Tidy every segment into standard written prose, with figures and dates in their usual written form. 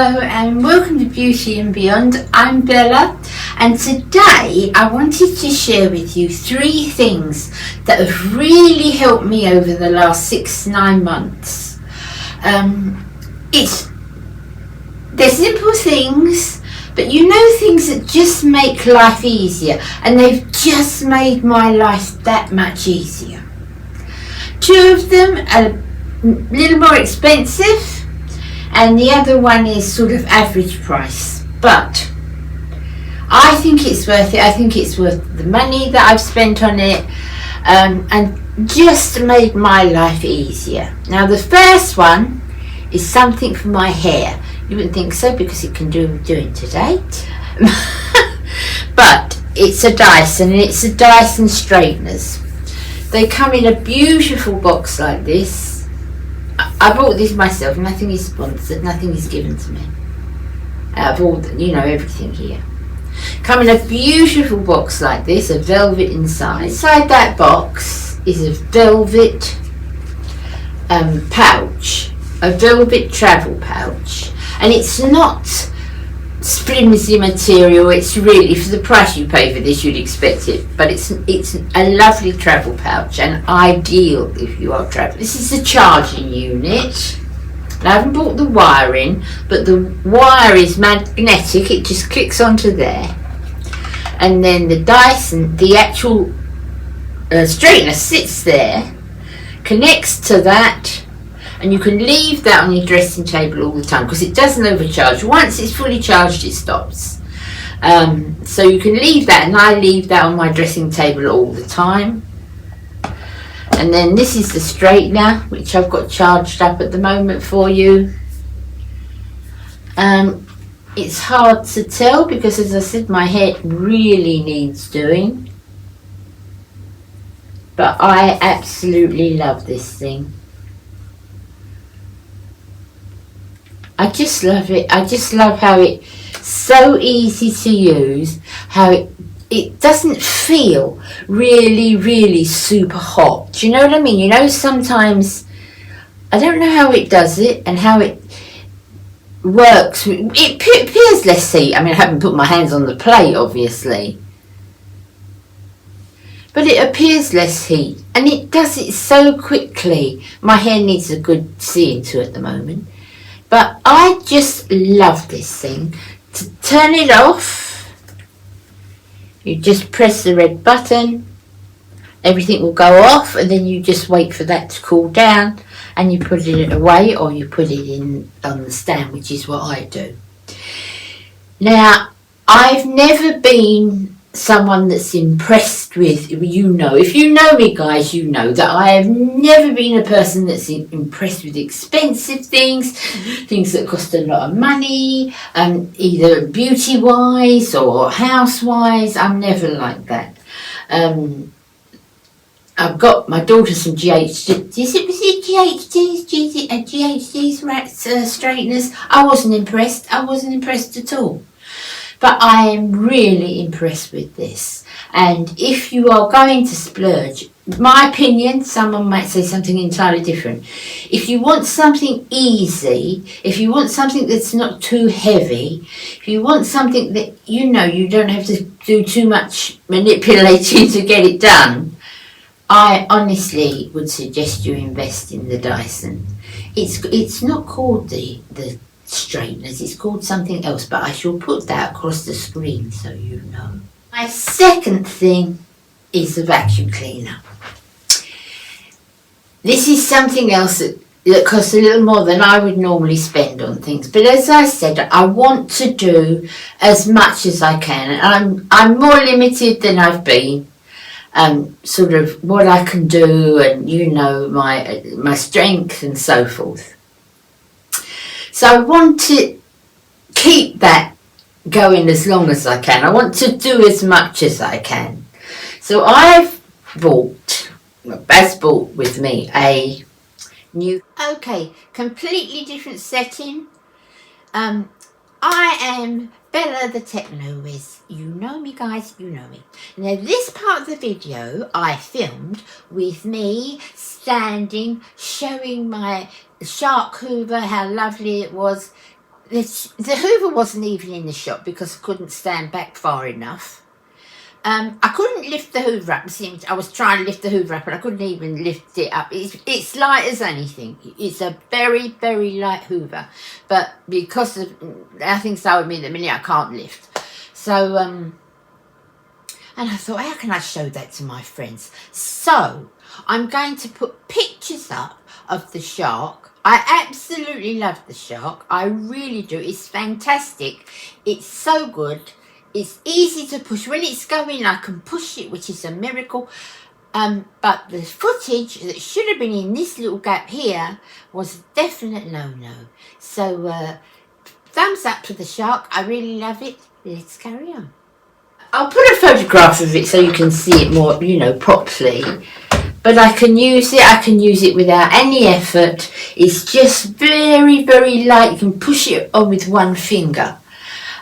Hello and welcome to Beauty and Beyond. I'm Bella and today I wanted to share with you 3 things that have really helped me over the last 6-9 months. They're simple things, but you know, things that just make life easier, and they've just made my life that much easier. 2 of them are a little more expensive and the other one is sort of average price, but I think it's worth it. I think it's worth the money that I've spent on it, and just made my life easier. Now the first one is something for my hair. You wouldn't think so because it can do what I'm doing today. But it's a DYSON, and it's a DYSON straighteners. They come in a beautiful box like this. I bought this myself, nothing is sponsored, nothing is given to me. Out of all, everything here. Come in a beautiful box like this, a velvet inside. Inside that box is a velvet pouch, a velvet travel pouch. And it's not flimsy material, it's really, for the price you pay for this you'd expect it, but it's a lovely travel pouch and ideal if you are traveling. This is the charging unit. I haven't bought the wire in, but the wire is magnetic, it just clicks onto there, and then the DYSON, the actual straightener sits there, connects to that, and you can leave that on your dressing table all the time because it doesn't overcharge. Once it's fully charged, it stops. So you can leave that, and I leave that on my dressing table all the time. And then this is the straightener, which I've got charged up at the moment for you. It's hard to tell because, as I said, my hair really needs doing. But I absolutely love this thing. I just love it. I just love how it's so easy to use, how it doesn't feel really super hot. Do you know what I mean? You know, sometimes I don't know how it does it and how it works. It appears less heat. I mean, I haven't put my hands on the plate, obviously, but it appears less heat and it does it so quickly. My hair needs a good seeing to at the moment. But I just love this thing. To turn it off, you just press the red button, everything will go off, and then you just wait for that to cool down, and you put it away, or you put it in on the stand, which is what I do. Now, I've never been someone that's impressed with, if you know me, guys, you know that I have never been a person that's impressed with expensive things that cost a lot of money, either beauty wise or house wise. I'm never like that. I've got my daughter some GHD's straighteners. I wasn't impressed at all. But I am really impressed with this. And if you are going to splurge, my opinion, someone might say something entirely different. If you want something easy, if you want something that's not too heavy, if you want something that you don't have to do too much manipulating to get it done, I honestly would suggest you invest in the DYSON. It's not called the straighteners, it's called something else, but I shall put that across the screen so you know. My second thing is the vacuum cleaner. This is something else that costs a little more than I would normally spend on things, but as I said, I want to do as much as I can, and I'm more limited than I've been, sort of what I can do, and my strength and so forth. So I want to keep that going as long as I can. I want to do as much as I can. So Baz bought with me a new, completely different setting. I am Bella the Techno Whiz. You know me, guys, you know me. Now this part of the video I filmed with me standing, showing my shark hoover, how lovely it was. the Hoover wasn't even in the shop because I couldn't stand back far enough. I couldn't lift the Hoover up. I was trying to lift the Hoover up and I couldn't even lift it up. It's light as anything. It's a very, very light Hoover. But because of how things are with me at the minute, I can't lift. So, and I thought, how can I show that to my friends? So, I'm going to put pictures up of the shark. I absolutely love the shark. I really do. It's fantastic. It's so good. It's easy to push. When it's going, I can push it, which is a miracle. But the footage that should have been in this little gap here was a definite no-no. So, thumbs up to the shark. I really love it. Let's carry on. I'll put a photograph of it so you can see it more, properly. But I can use it without any effort. It's just very, very light. You can push it on with one finger.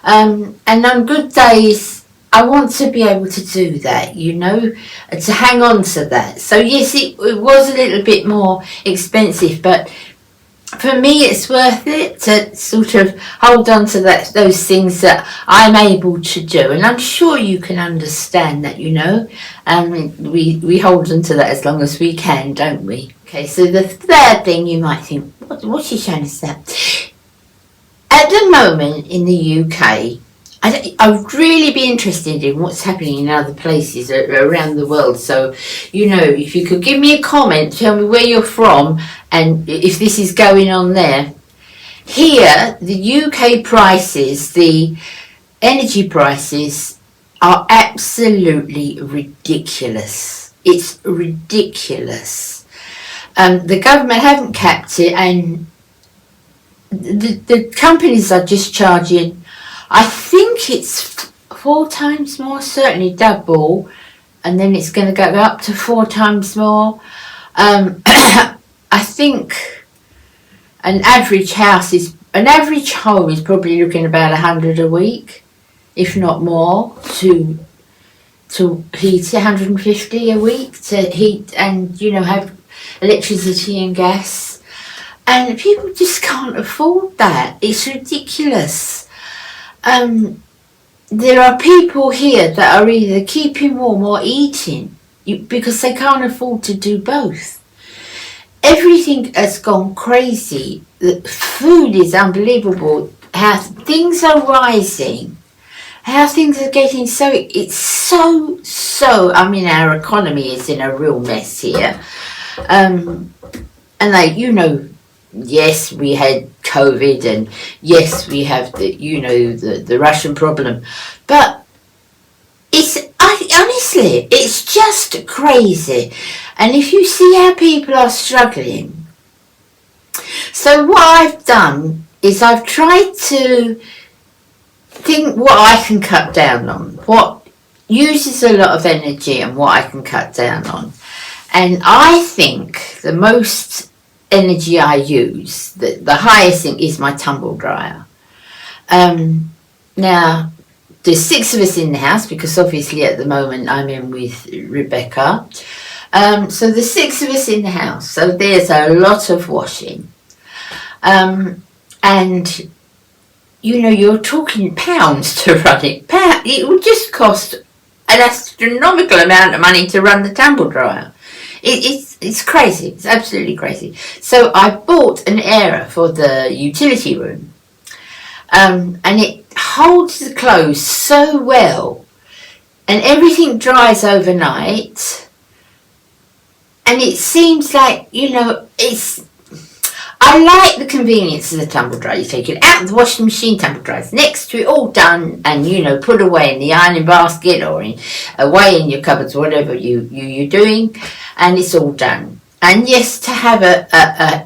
And on good days, I want to be able to do that, to hang on to that. So yes, it was a little bit more expensive, but for me it's worth it to sort of hold on to those things that I'm able to do. And I'm sure you can understand that, we hold on to that as long as we can, don't we? Okay, so the third thing you might think, what's she showing us that? At the moment in the UK, I would really be interested in what's happening in other places around the world. So, if you could give me a comment, tell me where you're from and if this is going on there. Here, the UK prices, the energy prices are absolutely ridiculous. It's ridiculous. The government haven't capped it, and the companies are just charging, I think it's 4 times more, certainly double, and then it's going to go up to 4 times more. I think an average home is probably looking about 100 a week, if not more, to heat, 150 a week to heat and have electricity and gas. And people just can't afford that. It's ridiculous. There are people here that are either keeping warm or eating because they can't afford to do both. Everything has gone crazy. The food is unbelievable. How things are rising. How things are getting it's so, our economy is in a real mess here. And yes, we had COVID, and yes, we have the Russian problem, but honestly, it's just crazy. And if you see how people are struggling, so what I've done is I've tried to think what I can cut down on, what uses a lot of energy and what I can cut down on. And I think the most energy I use, the highest thing is my tumble dryer. Now, there's 6 of us in the house because obviously at the moment I'm in with Rebecca. So there's 6 of us in the house, so there's a lot of washing. And you're talking pounds to run it. It would just cost an astronomical amount of money to run the tumble dryer. It's crazy. It's absolutely crazy. So I bought an airer for the utility room, and it holds the clothes so well, and everything dries overnight. And it seems like I like the convenience of the tumble dryer. You take it out of the washing machine, tumble dryer's next to it, all done, and put away in the ironing basket or away in your cupboards, whatever you're doing, and it's all done. And yes, to have a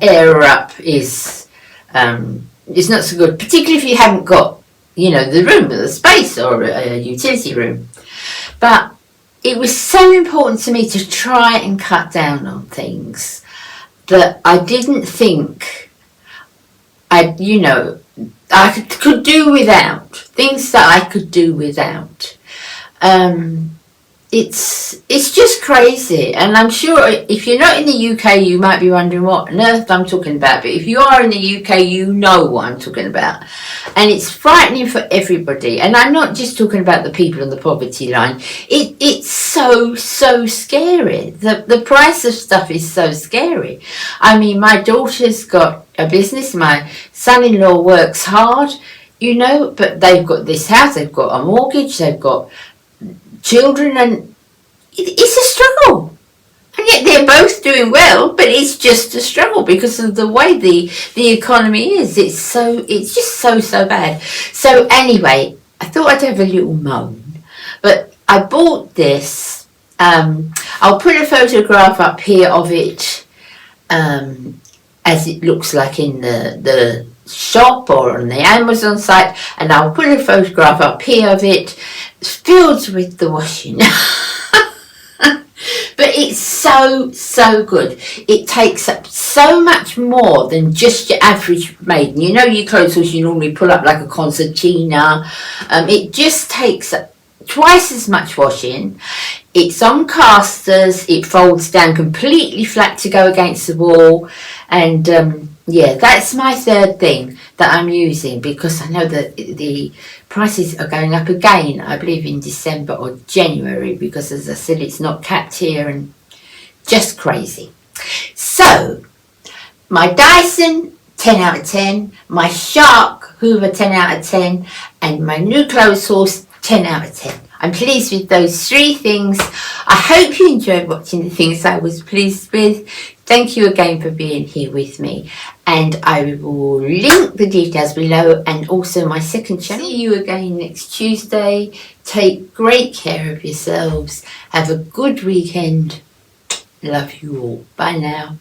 airer up is not so good, particularly if you haven't got the room or the space or a utility room. But it was so important to me to try and cut down on things that I didn't think I could do without. Things that I could do without. it's just crazy, and I'm sure if you're not in the UK you might be wondering what on earth I'm talking about, but if you are in the UK you know what I'm talking about, and it's frightening for everybody. And I'm not just talking about the people on the poverty line. It's so scary. The price of stuff is so scary. I mean, my daughter's got a business, my son-in-law works hard, you know, but they've got this house, they've got a mortgage, they've got children, and it's a struggle, and yet they're both doing well, but it's just a struggle because of the way the economy is. It's just so bad. So anyway, I thought I'd have a little moan, but I bought this. I'll put a photograph up here of it as it looks like in the shop or on the Amazon site, and I'll put a photograph up here of it. It's filled with the washing. But it's so good. It takes up so much more than just your average maiden. You know, your clothes wash you normally pull up like a concertina. It just takes up twice as much washing. It's on casters. It folds down completely flat to go against the wall. And yeah, that's my third thing that I'm using, because I know that the prices are going up again, I believe in December or January, because as I said, it's not capped here, and just crazy. So my Dyson, 10 out of 10, my Shark Hoover, 10 out of 10, and my new clothes horse, 10 out of 10. I'm pleased with those three things. I hope you enjoyed watching the things I was pleased with. Thank you again for being here with me, and I will link the details below, and also my second channel. See you again next Tuesday. Take great care of yourselves. Have a good weekend. Love you all. Bye now.